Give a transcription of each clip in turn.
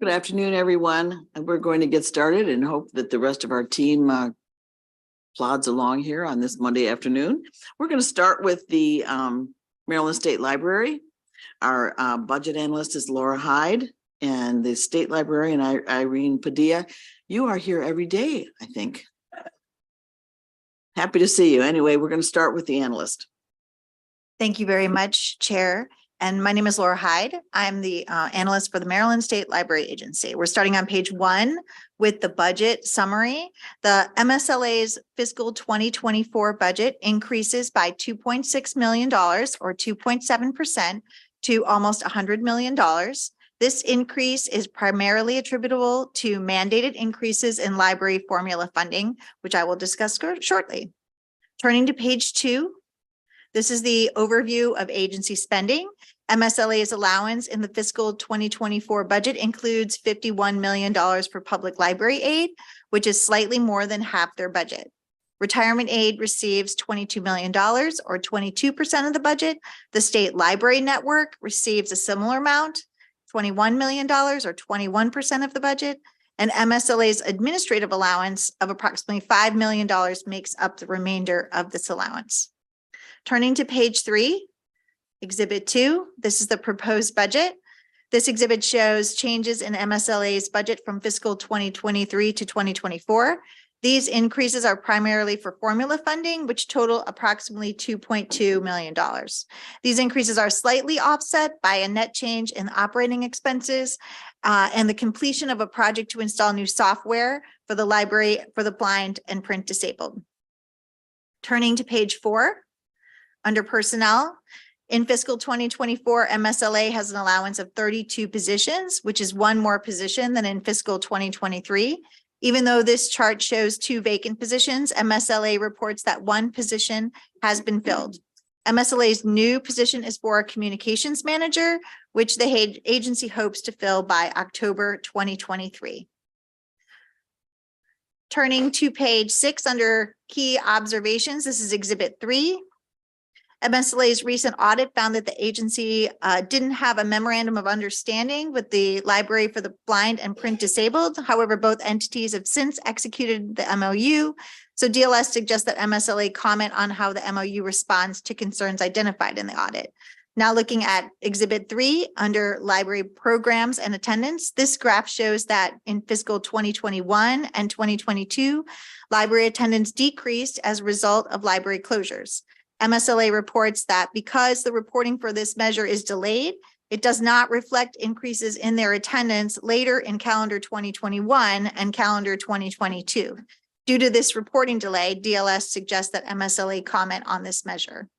Good afternoon, everyone. We're going to get started and hope that the rest of our team plods along here on this Monday afternoon. We're going to start with the Maryland State Library. Our budget analyst is Laura Hyde, and the state librarian, Irene Padilla. You are here every day, I think. Happy to see you. Anyway, we're going to start with the analyst. Thank you very much, Chair. And my name is Laura Hyde. I'm the analyst for the Maryland State Library Agency. We're starting on page 1 with the budget summary. The MSLA's fiscal 2024 budget increases by $2.6 million or 2.7% to almost $100 million. This increase is primarily attributable to mandated increases in library formula funding, which I will discuss shortly. Turning to page 2. This is the overview of agency spending. MSLA's allowance in the fiscal 2024 budget includes $51 million for public library aid, which is slightly more than half their budget. Retirement aid receives $22 million or 22% of the budget. The state library network receives a similar amount, $21 million or 21% of the budget. And MSLA's administrative allowance of approximately $5 million makes up the remainder of this allowance. Turning to page 3, Exhibit 2, this is the proposed budget. This exhibit shows changes in MSLA's budget from fiscal 2023 to 2024. These increases are primarily for formula funding, which total approximately $2.2 million. These increases are slightly offset by a net change in operating expenses and the completion of a project to install new software for the library for the blind and print disabled. Turning to page 4. Under personnel, in fiscal 2024, MSLA has an allowance of 32 positions, which is one more position than in fiscal 2023. Even though this chart shows 2 vacant positions, MSLA reports that 1 position has been filled. MSLA's new position is for a communications manager, which the agency hopes to fill by October 2023. Turning to page 6 under key observations, this is Exhibit 3. MSLA's recent audit found that the agency didn't have a memorandum of understanding with the Library for the Blind and Print Disabled. However, both entities have since executed the MOU. So DLS suggests that MSLA comment on how the MOU responds to concerns identified in the audit. Now looking at Exhibit 3 under library programs and attendance, this graph shows that in fiscal 2021 and 2022, library attendance decreased as a result of library closures. MSLA reports that because the reporting for this measure is delayed, it does not reflect increases in their attendance later in calendar 2021 and calendar 2022. Due to this reporting delay, DLS suggests that MSLA comment on this measure.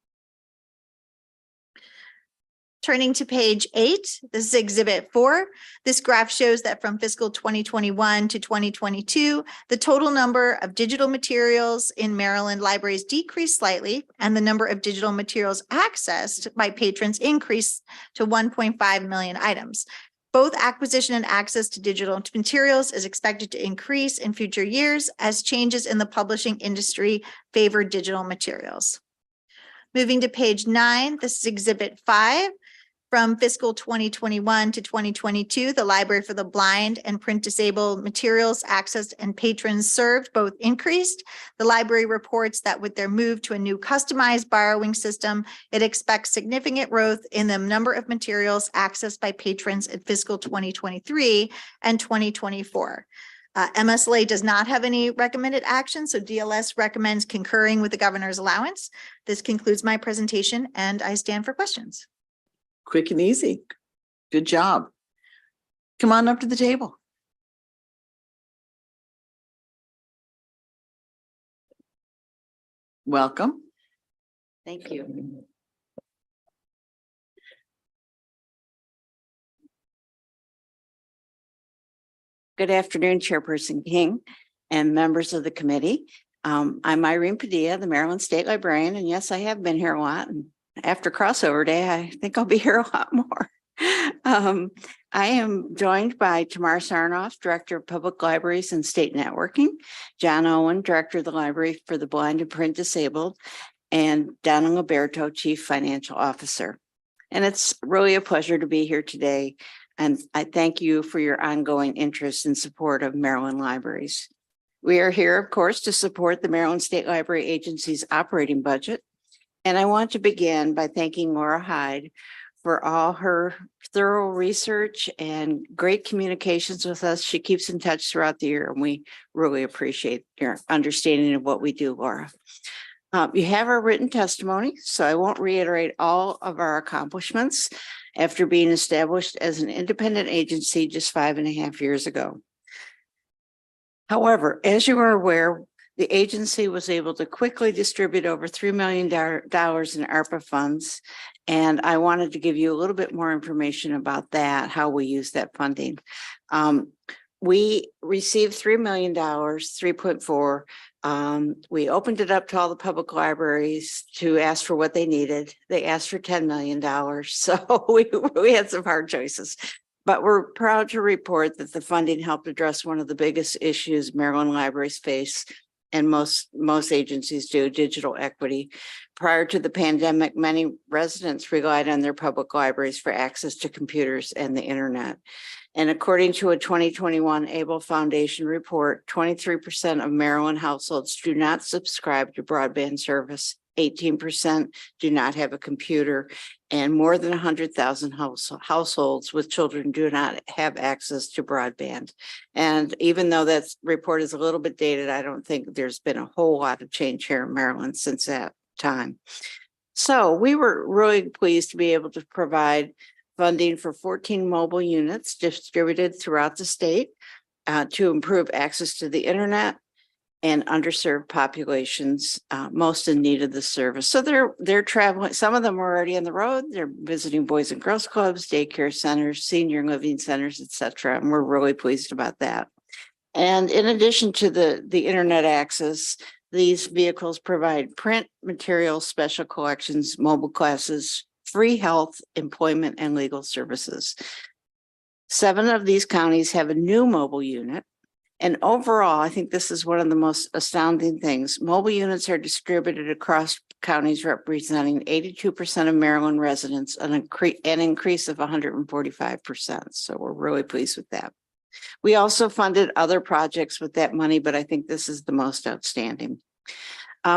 Turning to page 8, this is Exhibit 4. This graph shows that from fiscal 2021 to 2022, the total number of digital materials in Maryland libraries decreased slightly, and the number of digital materials accessed by patrons increased to 1.5 million items. Both acquisition and access to digital materials is expected to increase in future years as changes in the publishing industry favor digital materials. Moving to page 9, this is Exhibit 5. From fiscal 2021 to 2022, the Library for the Blind and Print Disabled materials accessed and patrons served both increased. The library reports that with their move to a new customized borrowing system, it expects significant growth in the number of materials accessed by patrons in fiscal 2023 and 2024. MSLA does not have any recommended action, so DLS recommends concurring with the governor's allowance. This concludes my presentation, and I stand for questions. Quick and easy. Good job. Come on up to the table. Welcome. Thank you. Good afternoon, Chairperson King and members of the committee. I'm Irene Padilla, the Maryland State Librarian, and yes, I have been here a lot. And after crossover day, I think I'll be here a lot more. I am joined by Tamara Sarnoff, Director of Public Libraries and State Networking, John Owen, Director of the Library for the Blind and Print Disabled, and Donna Liberto, Chief Financial Officer. And it's really a pleasure to be here today And I thank you for your ongoing interest and support of Maryland libraries. We are here, of course, to support the Maryland State Library Agency's operating budget. And I want to begin by thanking Laura Hyde for all her thorough research and great communications with us. She keeps in touch throughout the year, and we really appreciate your understanding of what we do, Laura. You have our written testimony, so I won't reiterate all of our accomplishments after being established as an independent agency just 5.5 years ago. However, as you are aware, the agency was able to quickly distribute over $3 million in ARPA funds. And I wanted to give you a little bit more information about that, how we use that funding. We received $3 million, 3.4. We opened it up to all the public libraries to ask for what they needed. They asked for $10 million. So we had some hard choices. But we're proud to report that the funding helped address one of the biggest issues Maryland libraries face, and most agencies do, digital equity. Prior to the pandemic, many residents relied on their public libraries for access to computers and the internet. And according to a 2021 ABLE Foundation report, 23% of Maryland households do not subscribe to broadband service. 18% do not have a computer, and more than 100,000 households with children do not have access to broadband. And even though that report is a little bit dated, I don't think there's been a whole lot of change here in Maryland since that time. So we were really pleased to be able to provide funding for 14 mobile units distributed throughout the state to improve access to the internet and underserved populations most in need of the service. So they're traveling. Some of them are already on the road. They're visiting Boys and Girls Clubs, daycare centers, senior living centers, et cetera. And we're really pleased about that. And in addition to the internet access, these vehicles provide print materials, special collections, mobile classes, free health, employment, and legal services. 7 of these counties have a new mobile unit. And overall, I think this is one of the most astounding things. Mobile units are distributed across counties representing 82% of Maryland residents, an increase of 145%. So we're really pleased with that. We also funded other projects with that money, but I think this is the most outstanding.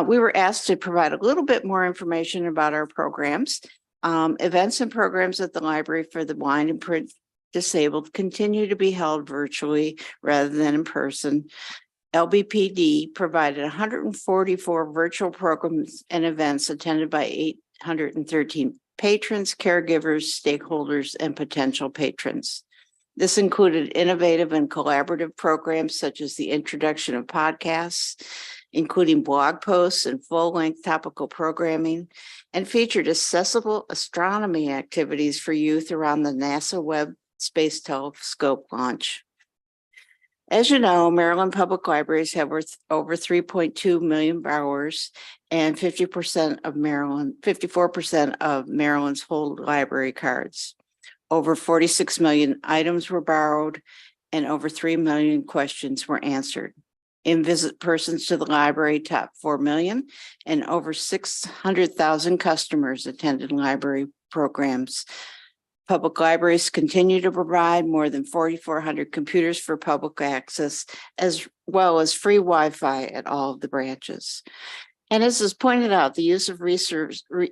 We were asked to provide a little bit more information about our programs. Events and programs at the library for the blind and print disabled continue to be held virtually rather than in person. LBPD provided 144 virtual programs and events attended by 813 patrons, caregivers, stakeholders, and potential patrons. This included innovative and collaborative programs such as the introduction of podcasts, including blog posts and full-length topical programming, and featured accessible astronomy activities for youth around the NASA Webb Space Telescope launch. As you know, Maryland Public Libraries have over 3.2 million borrowers, and 54% of Maryland's hold library cards. Over 46 million items were borrowed, and over 3 million questions were answered. In-visit persons to the library topped 4 million, and over 600,000 customers attended library programs. Public libraries continue to provide more than 4,400 computers for public access, as well as free Wi-Fi at all of the branches. And as is pointed out, the use of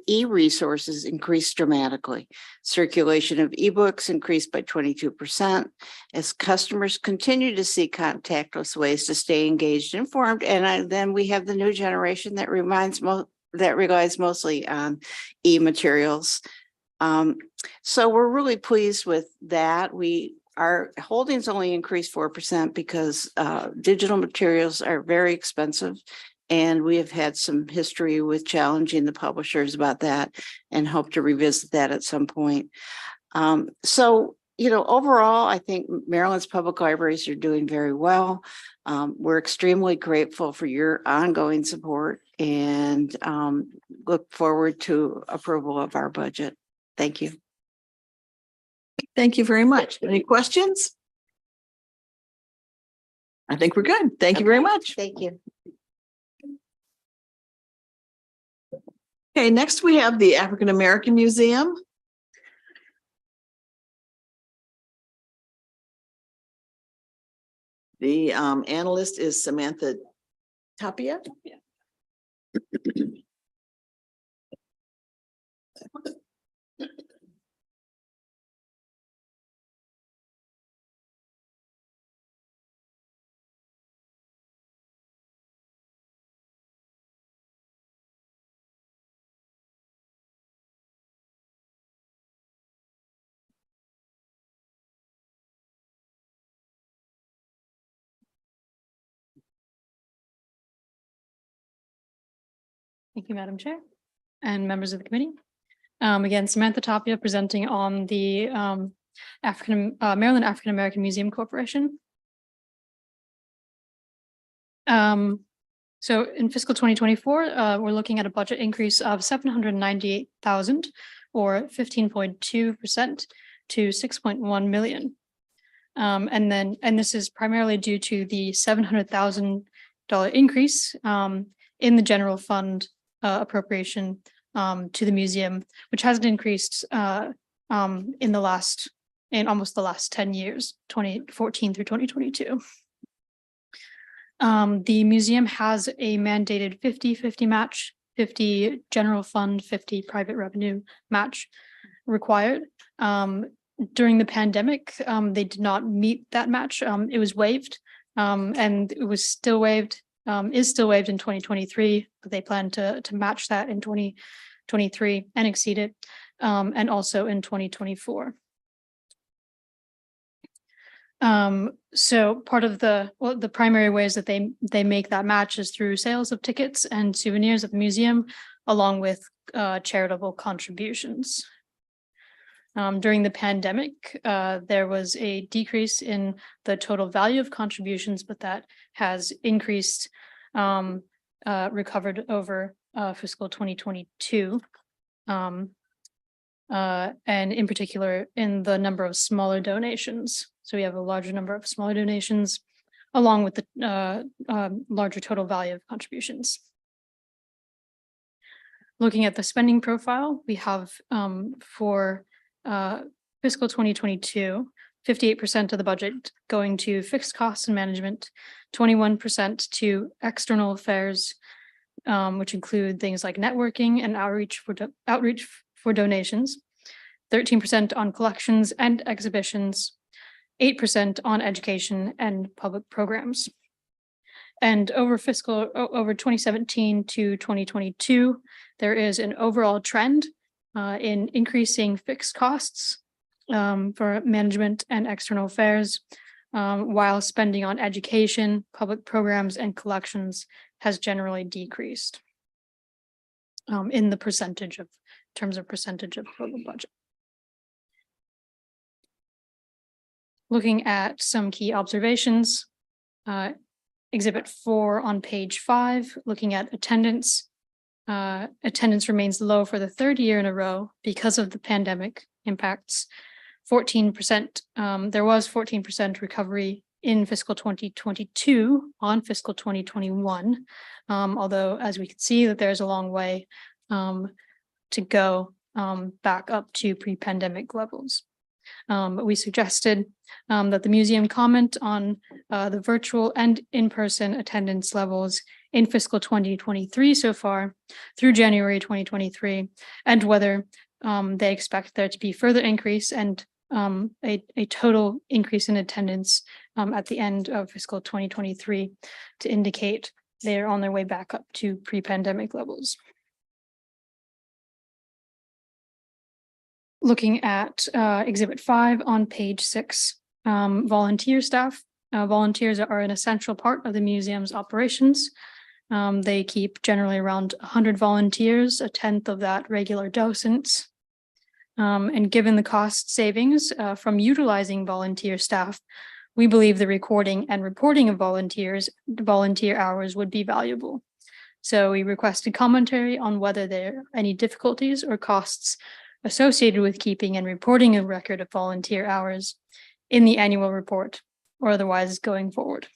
e-resources increased dramatically. Circulation of ebooks increased by 22% as customers continue to seek contactless ways to stay engaged and informed. And then we have the new generation that relies mostly on e-materials. So we're really pleased with that. Our holdings only increased 4% because digital materials are very expensive. And we have had some history with challenging the publishers about that and hope to revisit that at some point. So, overall, I think Maryland's public libraries are doing very well. We're extremely grateful for your ongoing support and look forward to approval of our budget. Thank you. Thank you very much. Any questions? I think we're good. Thank you very much. Thank you. Okay, next we have the African American Museum. The analyst is Samantha Tapia. Thank you, Madam Chair and members of the committee. Again, Samantha Tapia presenting on the Maryland African American Museum Corporation. So in fiscal 2024, we're looking at a budget increase of 798,000 or 15.2% to 6.1 million. And this is primarily due to the $700,000 increase in the general fund appropriation to the museum, which hasn't increased in almost the last 10 years, 2014 through 2022. The museum has a mandated 50-50 match, 50 general fund, 50 private revenue match required. During the pandemic, they did not meet that match. It was waived, and it was still waived, is still waived in 2023, but they plan to match that in 2023 and exceed it, and also in 2024. So part of the primary ways that they make that match is through sales of tickets and souvenirs at the museum, along with charitable contributions. During the pandemic, there was a decrease in the total value of contributions, but that has increased, recovered over fiscal 2022. And in particular, in the number of smaller donations. So we have a larger number of smaller donations, along with the larger total value of contributions. Looking at the spending profile, we have for fiscal 2022, 58% of the budget going to fixed costs and management, 21% to external affairs, which include things like networking and outreach for donations, 13% on collections and exhibitions, 8% on education and public programs. And over 2017 to 2022, there is an overall trend in increasing fixed costs for management and external affairs, while spending on education, public programs, and collections has generally decreased in the terms of percentage of total budget. Looking at some key observations, Exhibit 4 on page 5, looking at attendance. Attendance remains low for the third year in a row because of the pandemic impacts. 14%, there was 14% recovery in fiscal 2022 on fiscal 2021. Although, as we can see, that there's a long way to go back up to pre-pandemic levels. We suggested that the museum comment on the virtual and in-person attendance levels in fiscal 2023 so far through January 2023, and whether they expect there to be further increase and a total increase in attendance at the end of fiscal 2023 to indicate they're on their way back up to pre-pandemic levels. Looking at Exhibit 5 on page 6, volunteer staff. Volunteers are an essential part of the museum's operations. They keep generally around 100 volunteers, a tenth of that regular docents. And given the cost savings from utilizing volunteer staff, we believe the recording and reporting of volunteer hours would be valuable. So we requested commentary on whether there are any difficulties or costs associated with keeping and reporting a record of volunteer hours in the annual report or otherwise going forward.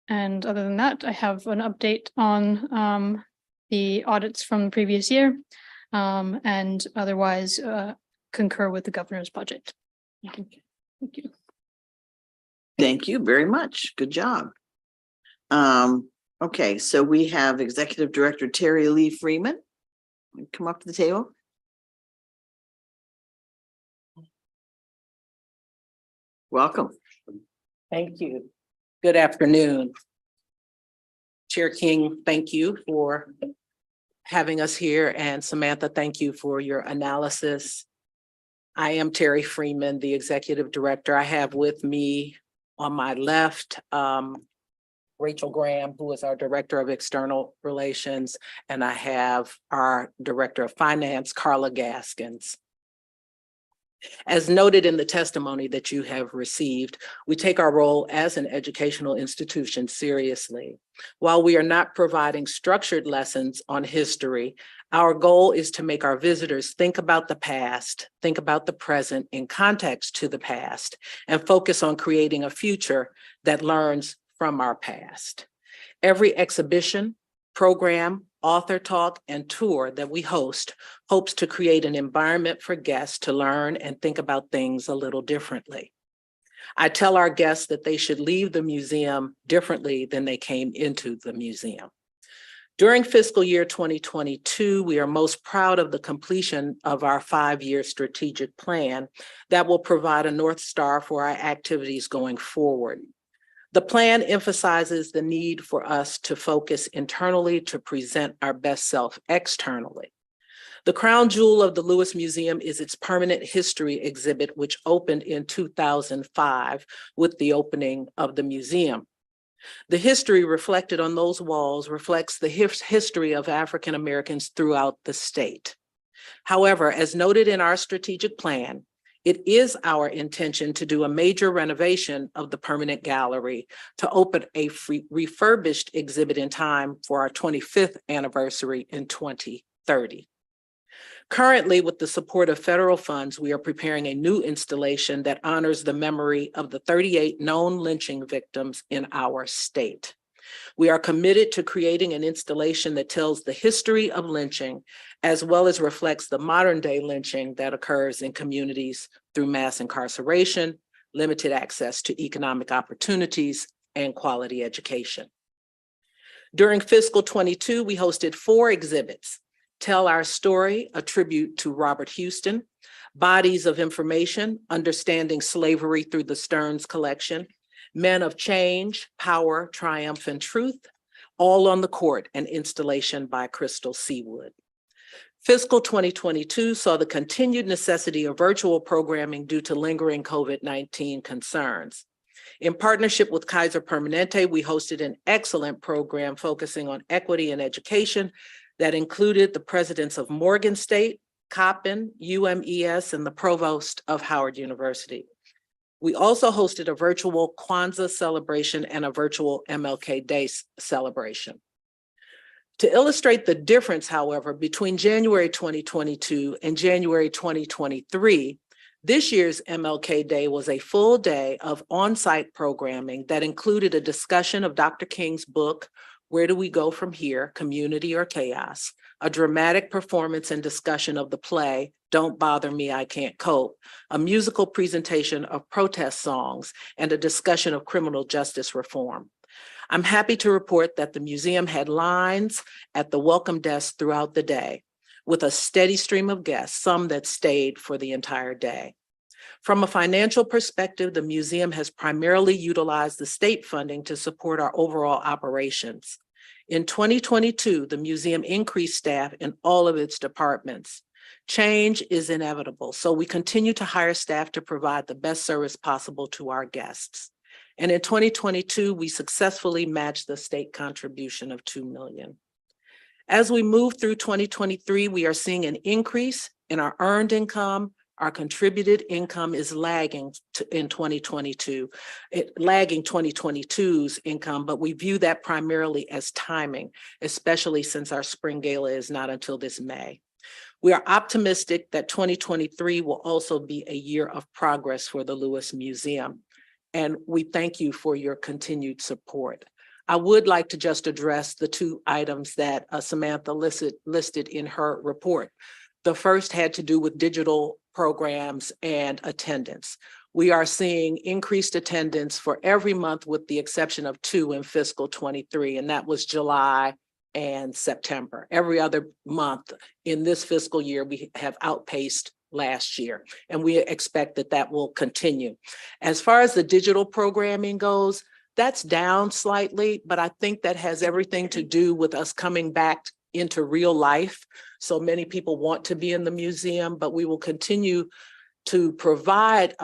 And other than that, I have an update on the audits from the previous year, and otherwise concur with the governor's budget. Thank you. Thank you very much. Good job. Okay, so we have Executive Director Terry Lee Freeman. Come up to the table. Welcome. Thank you. Good afternoon. Chair King, thank you for having us here, and Samantha, thank you for your analysis. I am Terry Freeman, the Executive Director. I have with me on my left, Rachel Graham, who is our Director of External Relations, and I have our Director of Finance, Carla Gaskins. As noted in the testimony that you have received, we take our role as an educational institution seriously. While we are not providing structured lessons on history, our goal is to make our visitors think about the past, think about the present in context to the past, and focus on creating a future that learns from our past. Every exhibition, program, author talk, and tour that we host hopes to create an environment for guests to learn and think about things a little differently. I tell our guests that they should leave the museum differently than they came into the museum. During fiscal year 2022, we are most proud of the completion of our 5-year strategic plan that will provide a North Star for our activities going forward. The plan emphasizes the need for us to focus internally to present our best self externally. The crown jewel of the Lewis Museum is its permanent history exhibit, which opened in 2005 with the opening of the museum. The history reflected on those walls reflects the history of African Americans throughout the state. However, as noted in our strategic plan, it is our intention to do a major renovation of the permanent gallery to open a refurbished exhibit in time for our 25th anniversary in 2030. Currently, with the support of federal funds, we are preparing a new installation that honors the memory of the 38 known lynching victims in our state. We are committed to creating an installation that tells the history of lynching, as well as reflects the modern day lynching that occurs in communities through mass incarceration, limited access to economic opportunities, and quality education. During fiscal 22, we hosted 4 exhibits: Tell Our Story, a tribute to Robert Houston; Bodies of Information, Understanding Slavery Through the Stearns Collection; Men of Change, Power, Triumph, and Truth; All on the Court, an installation by Crystal Seawood. Fiscal 2022 saw the continued necessity of virtual programming due to lingering COVID-19 concerns. In partnership with Kaiser Permanente, we hosted an excellent program focusing on equity in education that included the presidents of Morgan State, Coppin, UMES, and the provost of Howard University. We also hosted a virtual Kwanzaa celebration and a virtual MLK Day celebration. To illustrate the difference, however, between January 2022 and January 2023, this year's MLK Day was a full day of on-site programming that included a discussion of Dr. King's book, Where Do We Go From Here, Community or Chaos?, a dramatic performance and discussion of the play, Don't Bother Me, I Can't Cope, a musical presentation of protest songs, and a discussion of criminal justice reform. I'm happy to report that the museum had lines at the welcome desk throughout the day, with a steady stream of guests, some that stayed for the entire day. From a financial perspective, the museum has primarily utilized the state funding to support our overall operations. In 2022, the museum increased staff in all of its departments. Change is inevitable, so we continue to hire staff to provide the best service possible to our guests. And in 2022, we successfully matched the state contribution of $2 million. As we move through 2023, we are seeing an increase in our earned income. Our contributed income is lagging in 2022, lagging 2022's income, but we view that primarily as timing, especially since our spring gala is not until this May. We are optimistic that 2023 will also be a year of progress for the Lewis Museum, and we thank you for your continued support. I would like to just address the 2 items that Samantha listed in her report. The first had to do with digital programs and attendance. We are seeing increased attendance for every month with the exception of 2 in fiscal 23, and that was July and September. Every other month in this fiscal year, we have outpaced last year, and we expect that that will continue. As far as the digital programming goes, that's down slightly, but I think that has everything to do with us coming back into real life. So many people want to be in the museum, but we will continue to provide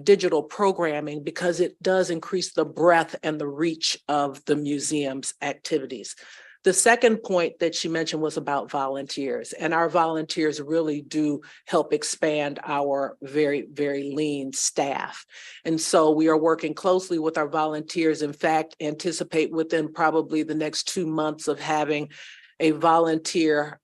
digital programming because it does increase the breadth and the reach of the museum's activities. The second point that she mentioned was about volunteers, and our volunteers really do help expand our very, very lean staff. And so we are working closely with our volunteers. In fact, anticipate within probably the next 2 months of having a volunteer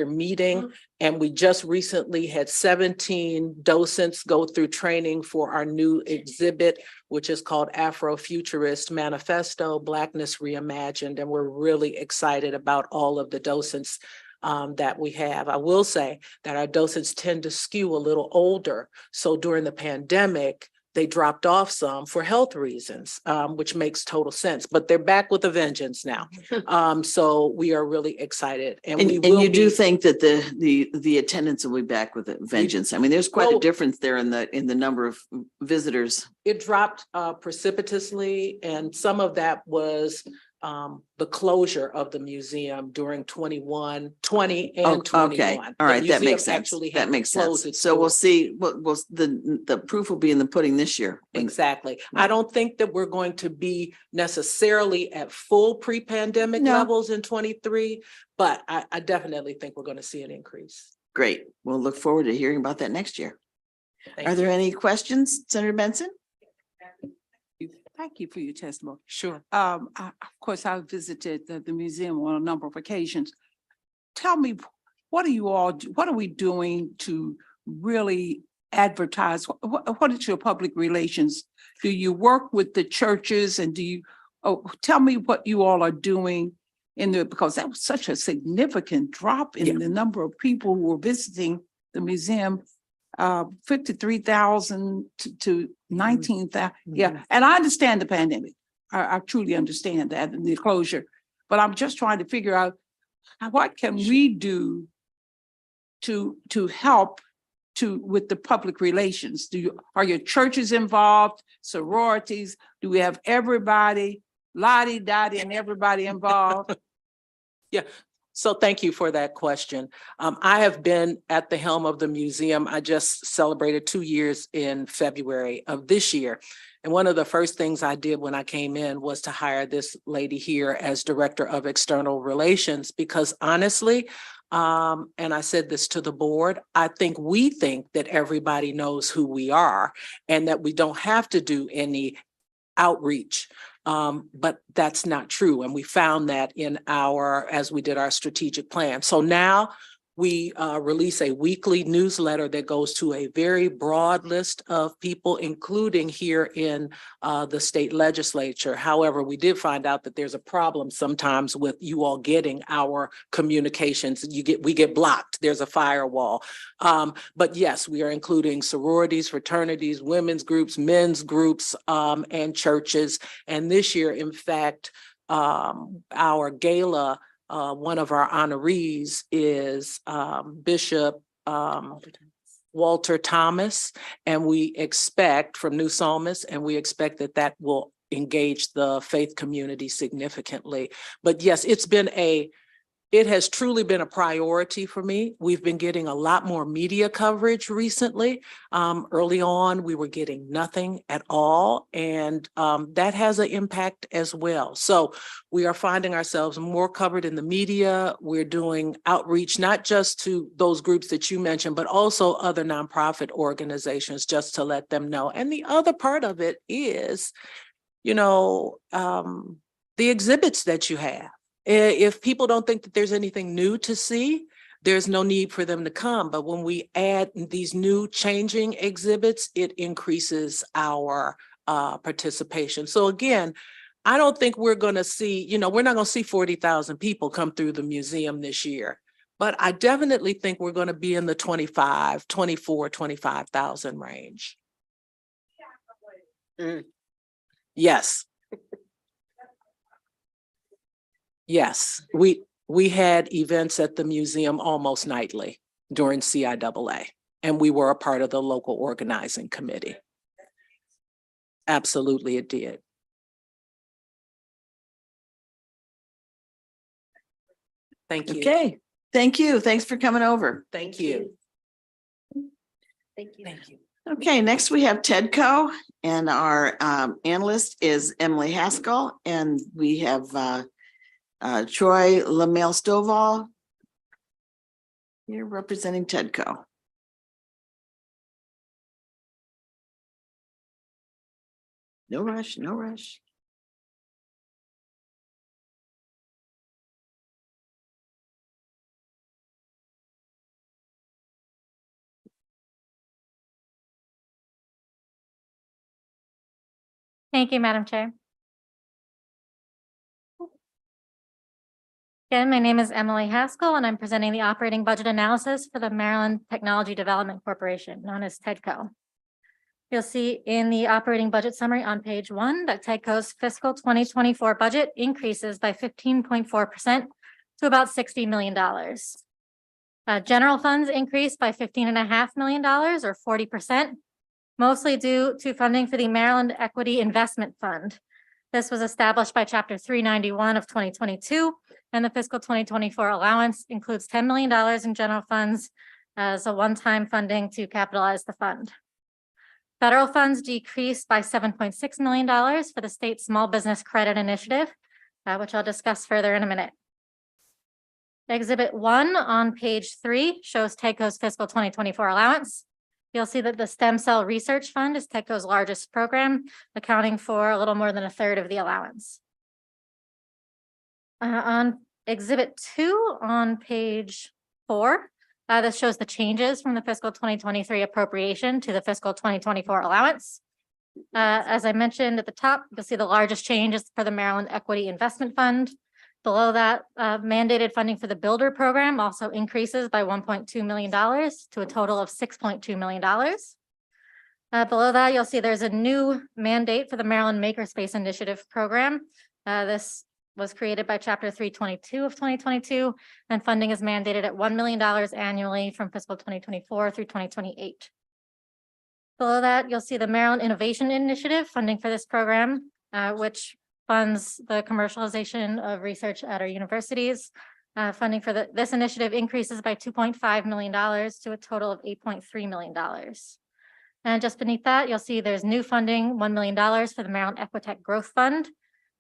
meeting. And we just recently had 17 docents go through training for our new exhibit, which is called Afrofuturist Manifesto, Blackness Reimagined. And we're really excited about all of the docents that we have. I will say that our docents tend to skew a little older. So during the pandemic, they dropped off some for health reasons, which makes total sense, but they're back with a vengeance now. So we are really excited. And you do think that the attendance will be back with a vengeance? I mean, there's quite a difference there in the number of visitors. It dropped precipitously, and some of that was the closure of the museum during 20 and 21. Okay, all right, that makes sense. That makes sense. So we'll see. The proof will be in the pudding this year. Exactly. Right. I don't think that we're going to be necessarily at full pre-pandemic levels in 23, but I definitely think we're going to see an increase. Great. We'll look forward to hearing about that next year. Are there any questions, Senator Benson? Thank you for your testimony. Sure. Of course, I visited the museum on a number of occasions. Tell me, what are we doing to really advertise? What is your public relations? Do you work with the churches, and tell me what you all are doing because that was such a significant drop in the number of people who were visiting the museum. 53,000 to 19,000. Yeah. And I understand the pandemic. I truly understand that and the closure, but I'm just trying to figure out what can we do to help with the public relations? Are your churches involved? Sororities? Do we have everybody, Lottie, Dottie, and everybody involved? Yeah. So thank you for that question. I have been at the helm of the museum. I just celebrated 2 years in February of this year. And one of the first things I did when I came in was to hire this lady here as Director of External Relations, because honestly, and I said this to the board, we think that everybody knows who we are and that we don't have to do any outreach. But that's not true. And we found that as we did our strategic plan. So now we release a weekly newsletter that goes to a very broad list of people, including here in the state legislature. However, we did find out that there's a problem sometimes with you all getting our communications. We get blocked. There's a firewall. But yes, we are including sororities, fraternities, women's groups, men's groups, and churches. And this year, in fact, our gala, one of our honorees is Bishop Walter Thomas, and we expect from New Psalmist, and we expect that will engage the faith community significantly. But yes, it has truly been a priority for me. We've been getting a lot more media coverage recently. Early on, we were getting nothing at all, and that has an impact as well. So we are finding ourselves more covered in the media. We're doing outreach, not just to those groups that you mentioned, but also other nonprofit organizations, just to let them know. And the other part of it is, the exhibits that you have. If people don't think that there's anything new to see, there's no need for them to come. But when we add these new changing exhibits, it increases our participation. So again, I don't think we're going to see, we're not going to see 40,000 people come through the museum this year. But I definitely think we're going to be in the 25,000 range. Yes. Yes, we had events at the museum almost nightly during CIAA, and we were a part of the local organizing committee. Absolutely, it did. Thank you. Okay, thank you. Thanks for coming over. Thank you. Thank you. Thank you. Okay, next we have TEDCO, and our analyst is Emily Haskell, and we have Troy LaMail Stovall here representing TEDCO. No rush, no rush. Thank you, Madam Chair. Again, my name is Emily Haskell, and I'm presenting the operating budget analysis for the Maryland Technology Development Corporation, known as TEDCO. You'll see in the operating budget summary on page 1 that TEDCO's fiscal 2024 budget increases by 15.4% to about $60 million. General funds increased by $15.5 million or 40%, mostly due to funding for the Maryland Equity Investment Fund. This was established by Chapter 391 of 2022, and the fiscal 2024 allowance includes $10 million in general funds as a one-time funding to capitalize the fund. Federal funds decreased by $7.6 million for the state small business credit initiative, which I'll discuss further in a minute. Exhibit 1 on page 3 shows TEDCO's fiscal 2024 allowance. You'll see that the Stem Cell Research Fund is TEDCO's largest program, accounting for a little more than a third of the allowance. On Exhibit 2 on page 4, this shows the changes from the fiscal 2023 appropriation to the fiscal 2024 allowance. As I mentioned at the top, you'll see the largest change is for the Maryland Equity Investment Fund. Below that, mandated funding for the Builder program also increases by $1.2 million to a total of $6.2 million. Below that, you'll see there's a new mandate for the Maryland Makerspace Initiative program. This was created by Chapter 322 of 2022, and funding is mandated at $1 million annually from fiscal 2024 through 2028. Below that, you'll see the Maryland Innovation Initiative funding for this program, which funds the commercialization of research at our universities. Funding for this initiative increases by $2.5 million to a total of $8.3 million. And just beneath that, you'll see there's new funding, $1 million for the Maryland Equitech Growth Fund.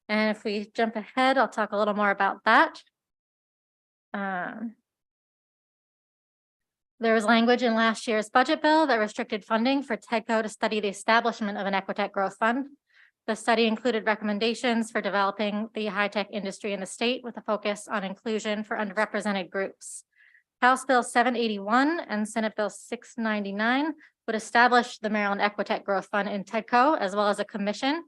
And if we jump ahead, I'll talk a little more about that. There was language in last year's budget bill that restricted funding for TEDCO to study the establishment of an Equitech Growth Fund. The study included recommendations for developing the high-tech industry in the state with a focus on inclusion for underrepresented groups. House Bill 781 and Senate Bill 699 would establish the Maryland Equitech Growth Fund in TEDCO, as well as a commission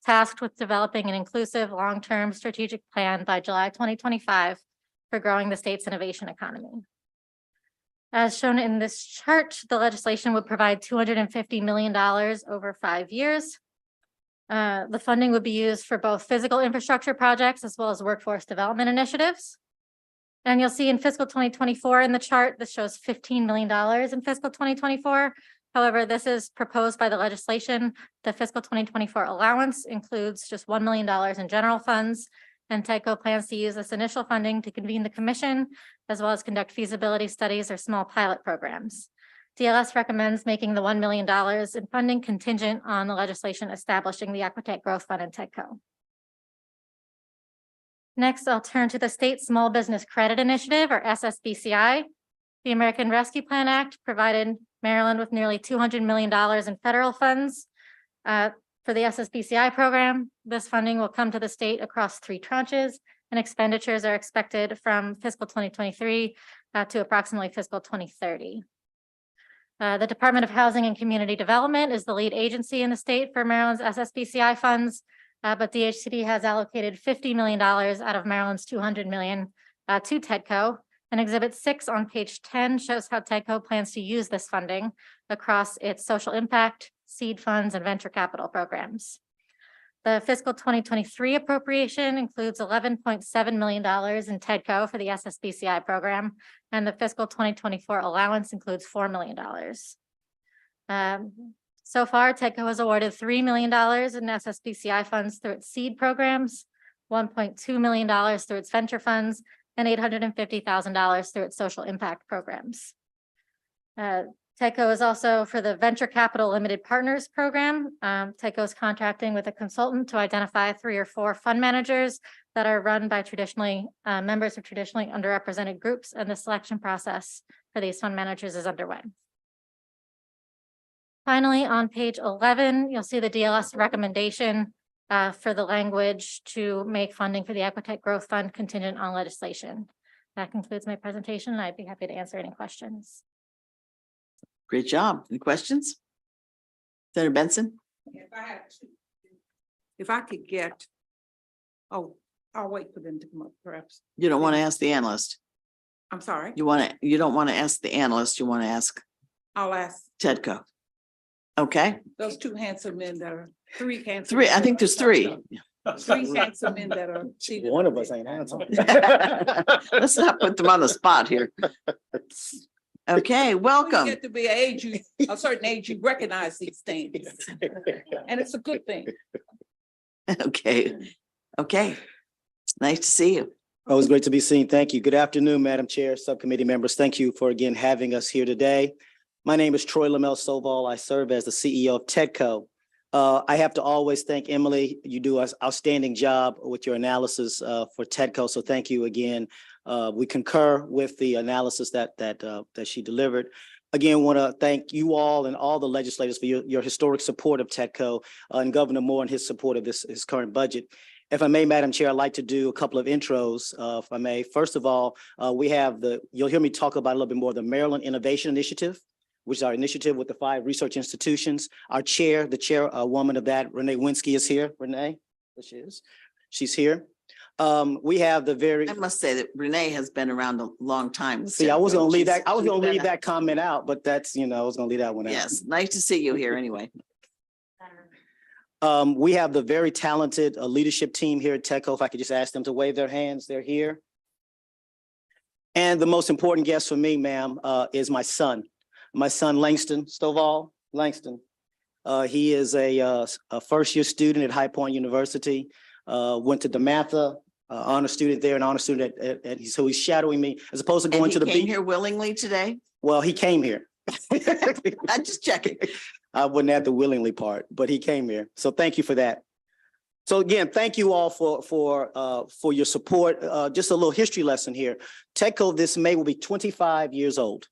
tasked with developing an inclusive long-term strategic plan by July 2025 for growing the state's innovation economy. As shown in this chart, the legislation would provide $250 million over 5 years. The funding would be used for both physical infrastructure projects as well as workforce development initiatives. And you'll see in fiscal 2024 in the chart, this shows $15 million in fiscal 2024. However, this is proposed by the legislation. The fiscal 2024 allowance includes just $1 million in general funds, and TEDCO plans to use this initial funding to convene the commission, as well as conduct feasibility studies or small pilot programs. DLS recommends making the $1 million in funding contingent on the legislation establishing the Equitech Growth Fund in TEDCO. Next, I'll turn to the State Small Business Credit Initiative, or SSBCI. The American Rescue Plan Act provided Maryland with nearly $200 million in federal funds for the SSBCI program. This funding will come to the state across 3 tranches, and expenditures are expected from fiscal 2023 to approximately fiscal 2030. The Department of Housing and Community Development is the lead agency in the state for Maryland's SSBCI funds, but DHCD has allocated $50 million out of Maryland's $200 million to TEDCO. And Exhibit 6 on page 10 shows how TEDCO plans to use this funding across its social impact, seed funds, and venture capital programs. The fiscal 2023 appropriation includes $11.7 million in TEDCO for the SSBCI program, and the fiscal 2024 allowance includes $4 million. So far, TEDCO has awarded $3 million in SSBCI funds through its seed programs, $1.2 million through its venture funds, and $850,000 through its social impact programs. TEDCO is also for the Venture Capital Limited Partners Program. TEDCO is contracting with a consultant to identify 3 or 4 fund managers that are run by members of traditionally underrepresented groups, and the selection process for these fund managers is underway. Finally, on page 11, you'll see the DLS recommendation for the language to make funding for the Equitech Growth Fund contingent on legislation. That concludes my presentation, and I'd be happy to answer any questions. Great job. Any questions? Senator Benson? If I could get, oh, I'll wait for them to come up perhaps. You don't want to ask the analyst. I'm sorry, You don't want to ask the analyst. You want to ask I'll ask TEDCO. Okay, those 2 handsome men that are, 3 handsome. 3. I think there's 3. 3 handsome men that are. seated One up of us there. ain't handsome. Let's not put them on the spot here. Okay, When welcome. you get to be a certain age, you recognize these things. And it's a good thing. Okay, okay. Nice to see you. Oh, it was great to be seen. Thank you. Good afternoon, Madam Chair, subcommittee members. Thank you for again having us here today. My name is Troy Lamel Stovall. I serve as the CEO of TEDCO. I have to always thank Emily. You do an outstanding job with your analysis for TEDCO. So thank you again. We concur with the analysis that she delivered. Again, want to thank you all and all the legislators for your historic support of TEDCO and Governor Moore and his support of his current budget. If I may, Madam Chair, I'd like to do a couple of intros, if I may. First of all, we have you'll hear me talk about a little bit more, the Maryland Innovation Initiative, which is our initiative with the 5 research institutions. Our chair, the chairwoman of that, Renee Winsky, is here. Renee, there she is. She's here. We have the very. I must say that Renee has been around a long time. See, I was going to leave that. I was She's going to been leave a- that comment out, but that's, I was going to leave that one out. Yes, nice to see you here anyway. We have the very talented leadership team here at TEDCO. If I could just ask them to wave their hands, they're here. And the most important guest for me, ma'am, is my son Langston Stovall. Langston. He is a first-year student at High Point University. Went to DeMatha, honor student there, an honor student so he's shadowing me as opposed to And going he to the came beach. here willingly today? Well, he came here. I'm just checking. I wouldn't add the willingly part, but he came here. So thank you for that. So again, thank you all for your support. Just a little history lesson here. TEDCO this May will be 25 years old.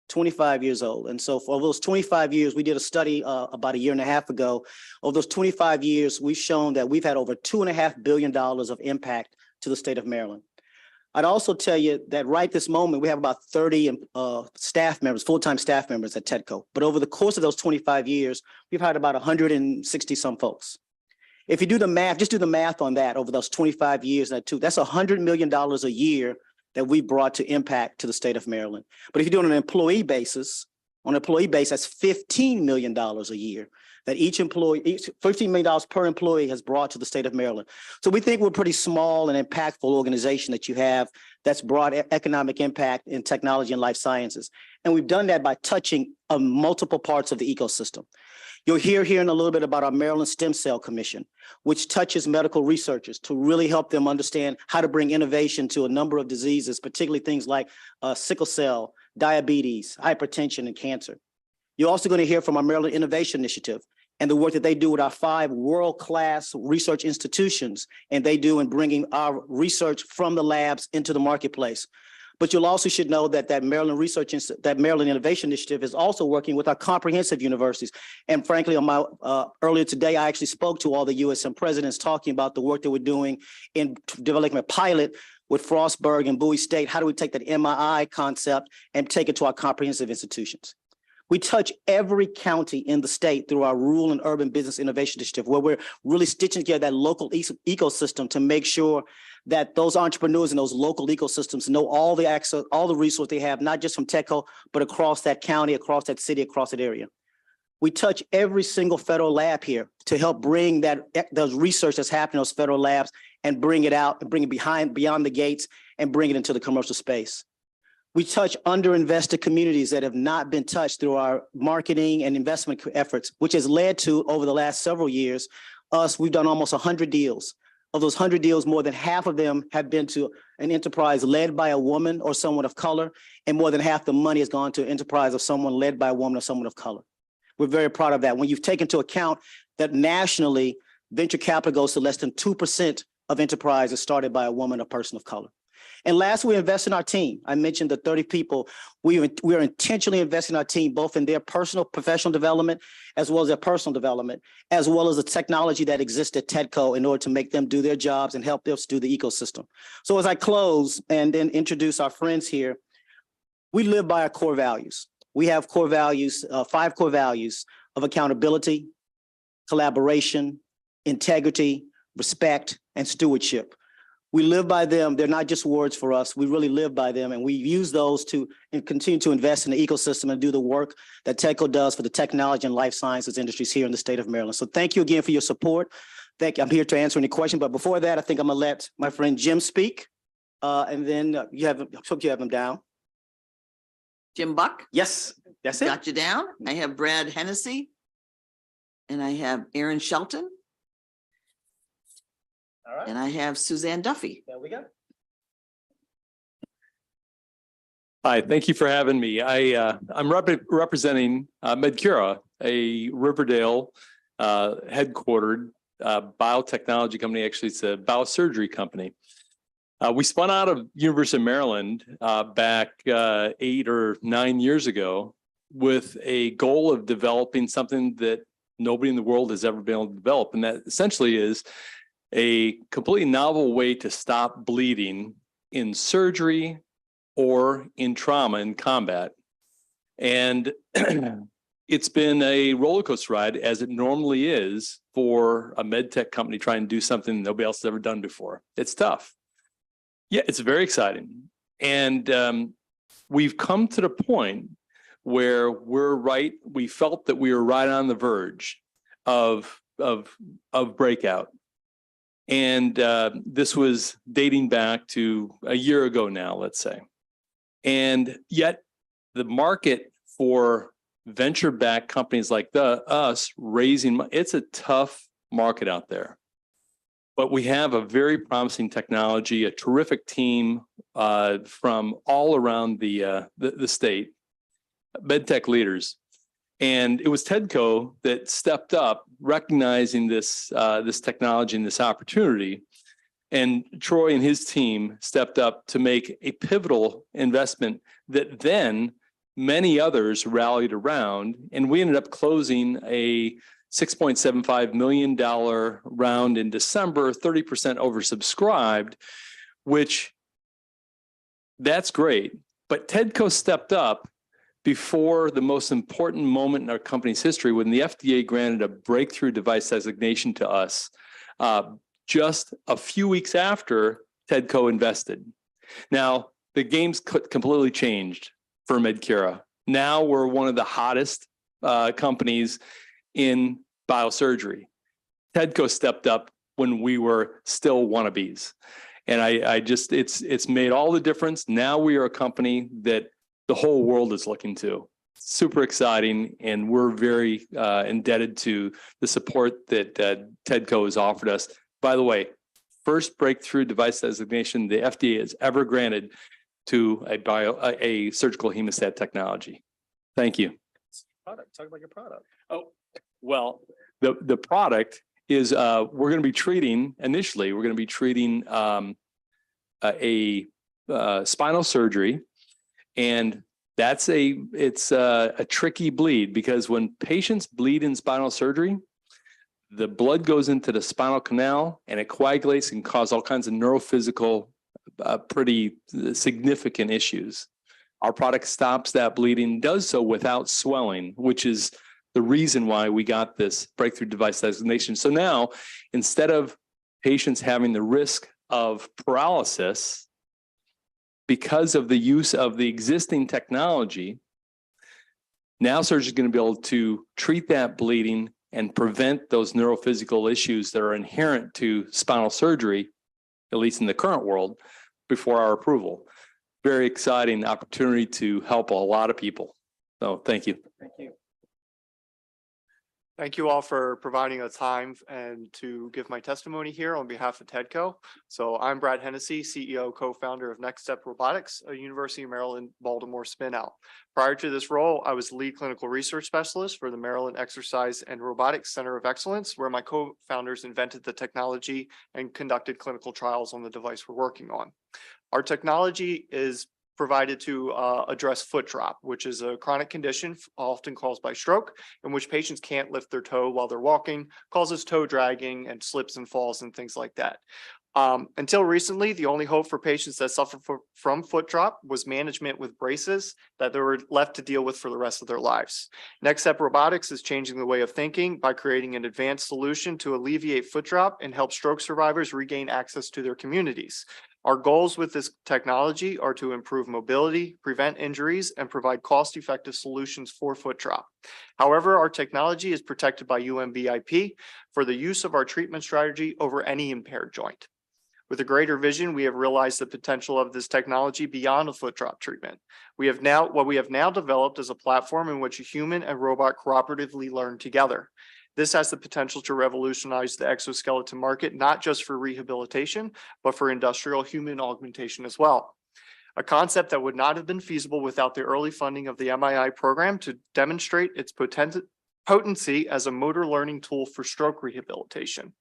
25 years old. And so for those 25 years, we did a study about a year and a half ago. Over those 25 years, we've shown that we've had over $2.5 billion of impact to the state of Maryland. I'd also tell you that right this moment, we have about 30 staff members, full-time staff members at TEDCO. But over the course of those 25 years, we've hired about 160 some folks. If you do the math, just do the math on that over those 25 years, that's $100 million a year that we brought to impact to the state of Maryland. But if you do it on an employee basis, that's $15 million a year that each $15 million per employee has brought to the state of Maryland. So we think we're a pretty small and impactful organization that you have that's brought economic impact in technology and life sciences. And we've done that by touching multiple parts of the ecosystem. You'll hear in a little bit about our Maryland Stem Cell Commission, which touches medical researchers to really help them understand how to bring innovation to a number of diseases, particularly things like sickle cell, diabetes, hypertension, and cancer. You're also going to hear from our Maryland Innovation Initiative and the work that they do with our 5 world-class research institutions, and they do in bringing our research from the labs into the marketplace. But you'll also should know that that Maryland Innovation Initiative is also working with our comprehensive universities. And frankly, on my earlier today, I actually spoke to all the USM presidents talking about the work that we're doing in developing a pilot with Frostburg and Bowie State. How do we take that MII concept and take it to our comprehensive institutions? We touch every county in the state through our Rural and Urban Business Innovation Initiative, where we're really stitching together that local ecosystem to make sure that those entrepreneurs in those local ecosystems know all the access, all the resources they have, not just from TechCo, but across that county, across that city, across that area. We touch every single federal lab here to help bring those research that's happening in those federal labs and bring it out and bring it beyond the gates and bring it into the commercial space. We touch underinvested communities that have not been touched through our marketing and investment efforts, which has led to, over the last several years, we've done almost 100 deals. Of those 100 deals, more than half of them have been to an enterprise led by a woman or someone of color, and more than half the money has gone to an enterprise of someone led by a woman or someone of color. We're very proud of that. When you've taken into account that nationally, venture capital goes to less than 2% of enterprises started by a woman or person of color. And last, we invest in our team. I mentioned the 30 people. We are intentionally investing in our team, both in their personal professional development, as well as their personal development, as well as the technology that exists at TechCo in order to make them do their jobs and help us do the ecosystem. So as I close and then introduce our friends here, we live by our core values. We have core values, 5 core values of accountability, collaboration, integrity, respect, and stewardship. We live by them. They're not just words for us. We really live by them, and we use those to continue to invest in the ecosystem and do the work that TechCo does for the technology and life sciences industries here in the state of Maryland. So thank you again for your support. Thank you. I'm here to answer any questions, but before that, I think I'm gonna let my friend Jim speak, and then I hope you have him down. Jim Buck, Yes, that's it. got you down. I have Brad Hennessy. And I have Aaron Shelton, All right, and I have Suzanne Duffy. there we go. Hi, thank you for having me. I'm representing Medcura, a Riverdale headquartered biotechnology company. Actually, it's a biosurgery company. We spun out of University of Maryland back 8 or 9 years ago with a goal of developing something that nobody in the world has ever been able to develop. And that essentially is a completely novel way to stop bleeding in surgery or in trauma and combat. And it's been a roller coaster ride, as it normally is for a med tech company trying to do something nobody else has ever done before. It's tough. Yeah, it's very exciting. And we've come to the point where we felt that we were right on the verge of breakout. And this was dating back to a year ago now, let's say. And yet the market for venture-backed companies like us raising money, it's a tough market out there. But we have a very promising technology, a terrific team from all around the state, medtech leaders. And it was TechCo that stepped up, recognizing this technology and this opportunity. And Troy and his team stepped up to make a pivotal investment that then many others rallied around. And we ended up closing a $6.75 million round in December, 30% oversubscribed, which that's great. But TechCo stepped up before the most important moment in our company's history, when the FDA granted a breakthrough device designation to us just a few weeks after TechCo invested. Now, the game's completely changed for Medcura. Now we're one of the hottest companies in biosurgery. TechCo stepped up when we were still wannabes. And it's made all the difference. Now we are a company that the whole world is looking to. Super exciting. And we're very indebted to the support that TechCo has offered us. By the way, first breakthrough device designation the FDA has ever granted to a surgical hemostat technology. Thank you. Talk about your product. Oh, well, the product is we're going to be treating a spinal surgery, and it's a tricky bleed, because when patients bleed in spinal surgery, the blood goes into the spinal canal and it coagulates and causes all kinds of neurophysical, pretty significant issues. Our product stops that bleeding, does so without swelling, which is the reason why we got this breakthrough device designation. So now, instead of patients having the risk of paralysis because of the use of the existing technology, now surgeons are going to be able to treat that bleeding and prevent those neurophysical issues that are inherent to spinal surgery, at least in the current world, before our approval. Very exciting opportunity to help a lot of people. So thank you. Thank you. Thank you all for providing a time and to give my testimony here on behalf of TEDCO. So I'm Brad Hennessy, CEO, co-founder of Next Step Robotics, a University of Maryland, Baltimore spin-out. Prior to this role, I was lead clinical research specialist for the Maryland Exercise and Robotics Center of Excellence, where my co-founders invented the technology and conducted clinical trials on the device we're working on. Our technology is provided to address foot drop, which is a chronic condition often caused by stroke, in which patients can't lift their toe while they're walking, causes toe dragging and slips and falls and things like that. Until recently, the only hope for patients that suffer from foot drop was management with braces that they were left to deal with for the rest of their lives. Next Step Robotics is changing the way of thinking by creating an advanced solution to alleviate foot drop and help stroke survivors regain access to their communities. Our goals with this technology are to improve mobility, prevent injuries, and provide cost-effective solutions for foot drop. However, our technology is protected by UMB-IP for the use of our treatment strategy over any impaired joint. With a greater vision, we have realized the potential of this technology beyond a foot drop treatment. What we have now developed is a platform in which a human and robot cooperatively learn together. This has the potential to revolutionize the exoskeleton market, not just for rehabilitation, but for industrial human augmentation as well. A concept that would not have been feasible without the early funding of the MII program to demonstrate its potency as a motor learning tool for stroke rehabilitation.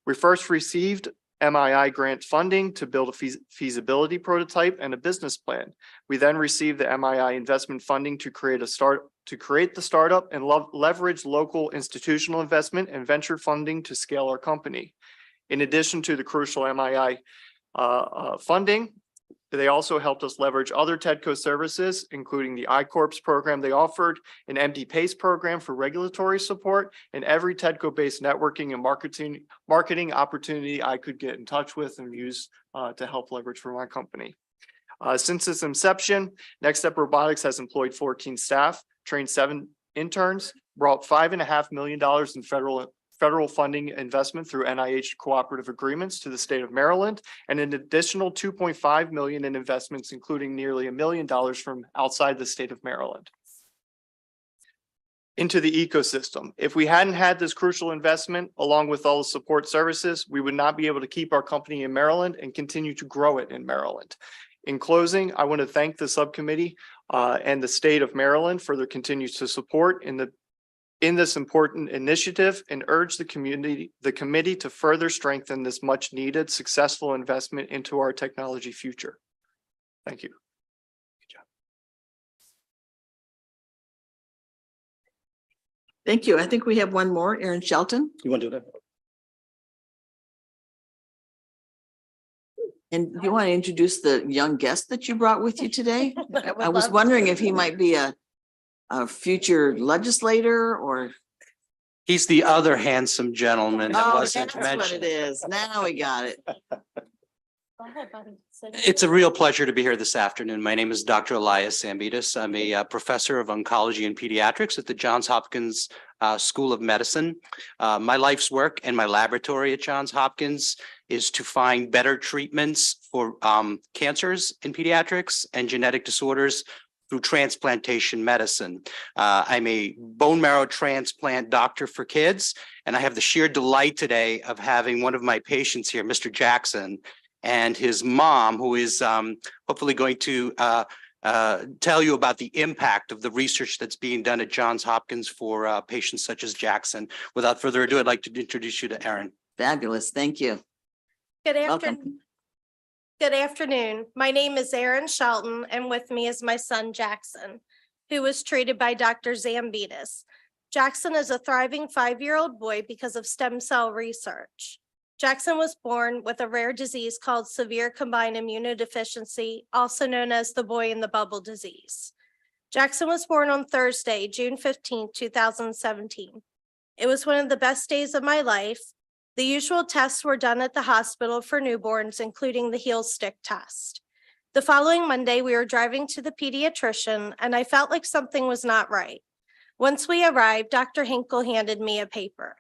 We first received MII grant funding to build a feasibility prototype and a business plan. We then received the MII investment funding to create the startup and leverage local institutional investment and venture funding to scale our company. In addition to the crucial MII funding, they also helped us leverage other TEDCO services, including the I-Corps program they offered, an MD PACE program for regulatory support, and every TEDCO-based networking and marketing opportunity I could get in touch with and use to help leverage for my company. Since its inception, Next Step Robotics has employed 14 staff, trained 7 interns, brought $5.5 million in federal funding investment through NIH cooperative agreements to the state of Maryland, and an additional $2.5 million in investments, including nearly $1 million from outside the state of Maryland into the ecosystem. If we hadn't had this crucial investment, along with all the support services, we would not be able to keep our company in Maryland and continue to grow it in Maryland. In closing, I want to thank the subcommittee and the state of Maryland for their continued support in this important initiative, and urge the committee to further strengthen this much needed successful investment into our technology future. Thank you. Good job. Thank you. I think we have one more, Erin Shelton. You want to do that? And you want to introduce the young guest that you brought with you today? I was wondering if he might be a future legislator or. He's the other handsome gentleman that Oh, wasn't that's what it mentioned. is. Now we got it. Go ahead, buddy. It's a real pleasure to be here this afternoon. My name is Dr. Elias Sambitas. I'm a professor of oncology and pediatrics at the Johns Hopkins School of Medicine. My life's work and my laboratory at Johns Hopkins is to find better treatments for cancers in pediatrics and genetic disorders through transplantation medicine. I'm a bone marrow transplant doctor for kids, and I have the sheer delight today of having one of my patients here, Mr. Jackson, and his mom, who is hopefully going to tell you about the impact of the research that's being done at Johns Hopkins for patients such as Jackson. Without further ado, I'd like to introduce you to Erin. Fabulous. Thank you. Good Welcome. afternoon. Good afternoon. My name is Erin Shelton, and with me is my son Jackson, who was treated by Dr. Zambitas. Jackson is a thriving 5-year-old boy because of stem cell research. Jackson was born with a rare disease called severe combined immunodeficiency, also known as the boy in the bubble disease. Jackson was born on Thursday, June 15, 2017. It was one of the best days of my life. The usual tests were done at the hospital for newborns, including the heel stick test. The following Monday, we were driving to the pediatrician, and I felt like something was not right. Once we arrived, Dr. Hinkle handed me a paper.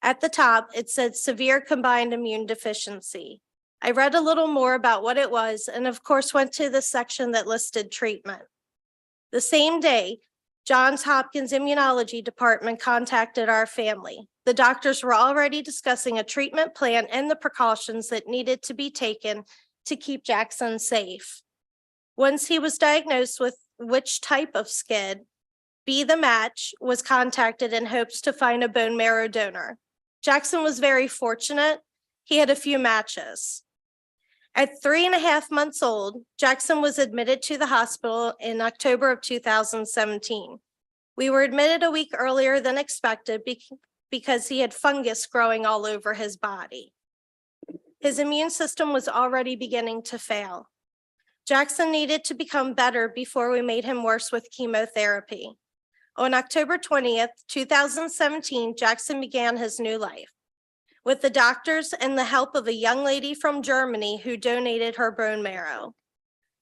At the top, it said severe combined immune deficiency. I read a little more about what it was and of course went to the section that listed treatment. The same day, Johns Hopkins Immunology Department contacted our family. The doctors were already discussing a treatment plan and the precautions that needed to be taken to keep Jackson safe. Once he was diagnosed with which type of SCID, Be the Match was contacted in hopes to find a bone marrow donor. Jackson was very fortunate. He had a few matches. At 3.5 months old, Jackson was admitted to the hospital in October of 2017. We were admitted a week earlier than expected because he had fungus growing all over his body. His immune system was already beginning to fail. Jackson needed to become better before we made him worse with chemotherapy. On October 20th, 2017, Jackson began his new life with the doctors and the help of a young lady from Germany who donated her bone marrow.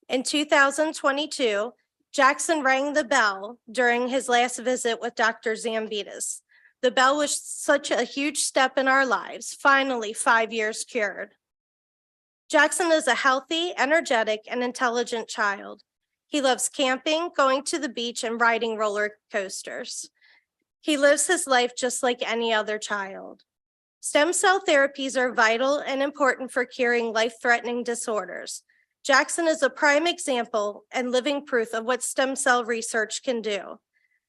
In 2022, Jackson rang the bell during his last visit with Dr. Zambitas. The bell was such a huge step in our lives, finally 5 years cured. Jackson is a healthy, energetic, and intelligent child. He loves camping, going to the beach, and riding roller coasters. He lives his life just like any other child. Stem cell therapies are vital and important for curing life-threatening disorders. Jackson is a prime example and living proof of what stem cell research can do.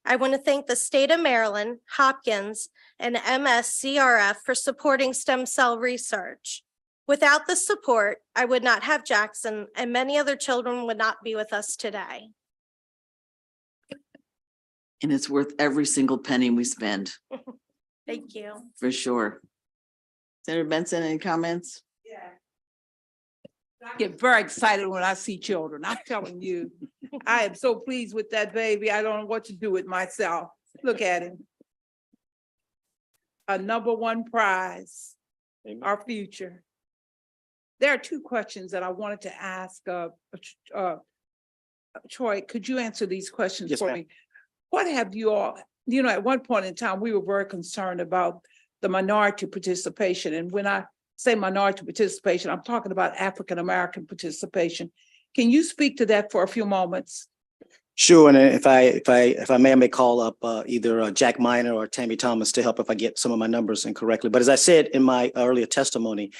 I want to thank the state of Maryland, Hopkins, and MSCRF for supporting stem cell research. Without the support, I would not have Jackson, and many other children would not be with us today. And it's worth every single penny we spend, Thank you. for sure. Senator Benson, any comments? I get very excited when I see children. I'm telling you, I am so pleased with that baby. I don't know what to do with myself. Look at him. A #1 prize, our future. There are 2 questions that I wanted to ask. Troy, could you answer these questions Yes, for ma'am. me? What have you all, at one point in time, we were very concerned about the minority participation. And when I say minority participation, I'm talking about African-American participation. Can you speak to that for a few moments? Sure, and if I may call up either Jack Miner or Tammy Thomas to help if I get some of my numbers incorrectly. But as I said in my earlier testimony,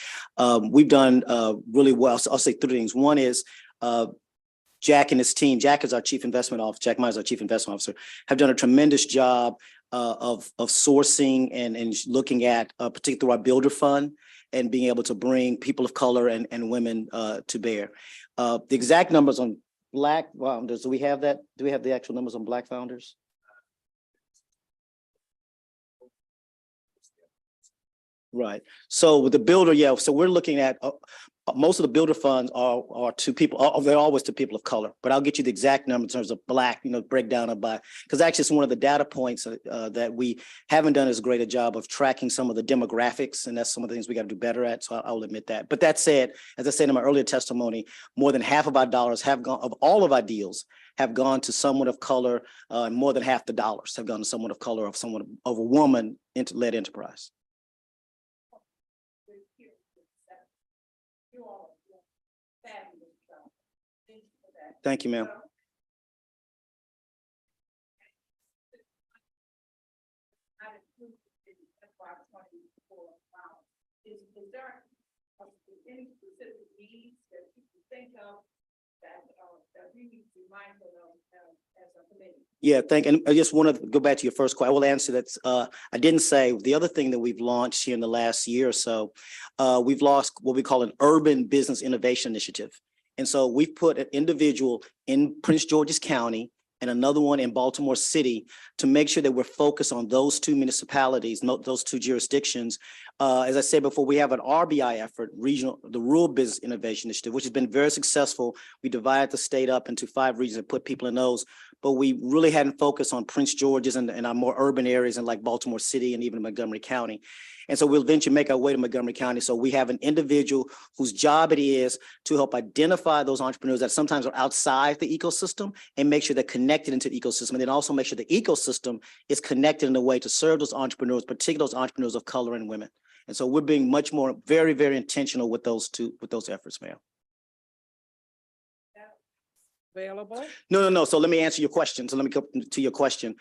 we've done really well. So I'll say 3 things. One is Jack and his team. Jack is our chief investment officer. Jack Miner is our chief investment officer. Have done a tremendous job of sourcing and looking at particularly our builder fund and being able to bring people of color and women to bear. The exact numbers on Black founders, do we have that? Do we have the actual numbers on Black founders? Right. So with the builder, yeah. So we're looking at most of the builder funds are to people. They're always to people of color. But I'll get you the exact number in terms of Black. Breakdown of by, because actually it's one of the data points that we haven't done as great a job of tracking some of the demographics, and that's some of the things we got to do better at. So I'll admit that. But that said, as I said in my earlier testimony, more than half of our dollars have gone, of all of our deals, have gone to someone of color, and more than half the dollars have gone to someone of color, of a woman-led enterprise. Thank you, ma'am. Is there any specific needs that you can think of that we need to be mindful of as a committee? Yeah, and I just want to go back to your first question. I will answer that. I didn't say the other thing that we've launched here in the last year or so. We've launched what we call an urban business innovation initiative. And so we've put an individual in Prince George's County and another one in Baltimore City to make sure that we're focused on those 2 municipalities, those 2 jurisdictions, As I said before, we have an RBI effort, the Rural Business Innovation Initiative, which has been very successful. We divided the state up into 5 regions and put people in those, but we really hadn't focused on Prince George's and our more urban areas in like Baltimore City and even Montgomery County. And so we'll eventually make our way to Montgomery County. So we have an individual whose job it is to help identify those entrepreneurs that sometimes are outside the ecosystem and make sure they're connected into the ecosystem. And then also make sure the ecosystem is connected in a way to serve those entrepreneurs, particularly those entrepreneurs of color and women. And so we're being much more, very, very intentional with those efforts, ma'am. Available? No. So let me answer your question. So let me go to your question.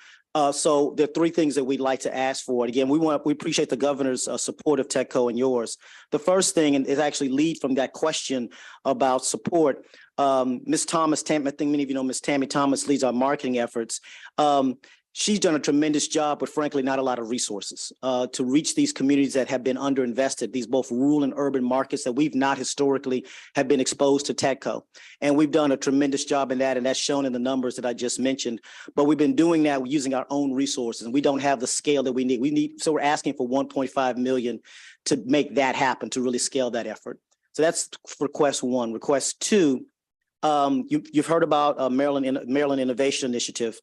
So there are 3 things that we'd like to ask for. And again, we appreciate the governor's support of TechCo and yours. The first thing, and it actually leads from that question about support. Ms. Thomas, I think many of you know Ms. Tammy Thomas leads our marketing efforts. She's done a tremendous job, but frankly, not a lot of resources to reach these communities that have been underinvested, these both rural and urban markets that we've not historically have been exposed to TechCo. And we've done a tremendous job in that, and that's shown in the numbers that I just mentioned. But we've been doing that using our own resources, and we don't have the scale that we need. So we're asking for 1.5 million to make that happen, to really scale that effort. So that's request 1. Request 2, you've heard about Maryland Innovation Initiative.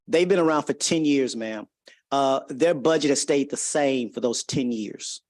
They've been around for 10 years, ma'am. Their budget has stayed the same for those 10 years.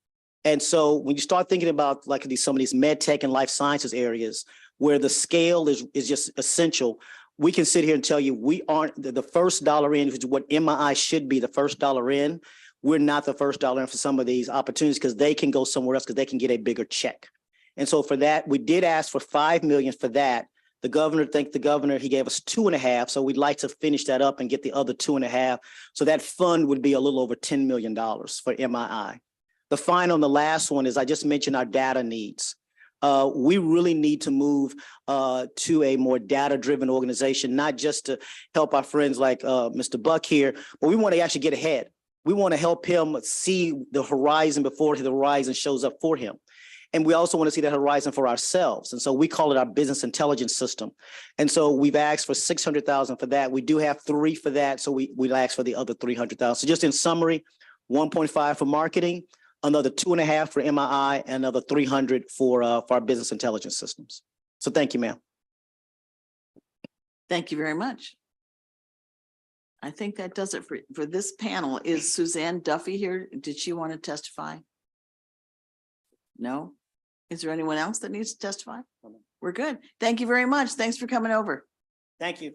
And so when you start thinking about like some of these med tech and life sciences areas where the scale is just essential, we can sit here and tell you we aren't the first dollar in, which is what MII should be, the first dollar in. We're not the first dollar in for some of these opportunities because they can go somewhere else because they can get a bigger check. And so for that, we did ask for 5 million for that. The governor, he gave us 2.5. So we'd like to finish that up and get the other 2.5. So that fund would be a little over $10 million for MII. The final and the last one is I just mentioned our data needs. We really need to move to a more data-driven organization, not just to help our friends like Mr. Buck here, but we want to actually get ahead. We want to help him see the horizon before the horizon shows up for him. And we also want to see that horizon for ourselves. And so we call it our business intelligence system. And so we've asked for 600,000 for that. We do have 3 for that. So we'd ask for the other 300,000. So just in summary, 1.5 for marketing, another 2.5 for MII, and another 300 for our business intelligence systems. So thank you, ma'am. Thank you very much. I think that does it for this panel. Is Suzanne Duffy here? Did she want to testify? No? Is there anyone else that needs to testify? We're good. Thank you very much. Thanks for coming over. Thank you.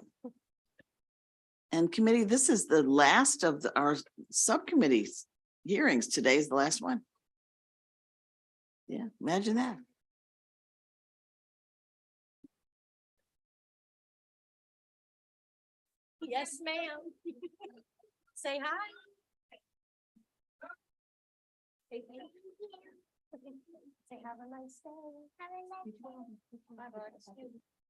And committee, this is the last of our subcommittees hearings. Today is the last one. Yeah, imagine that. Yes, ma'am. Say hi. Say thank you. Say have a nice day. Have a nice day. Bye-bye.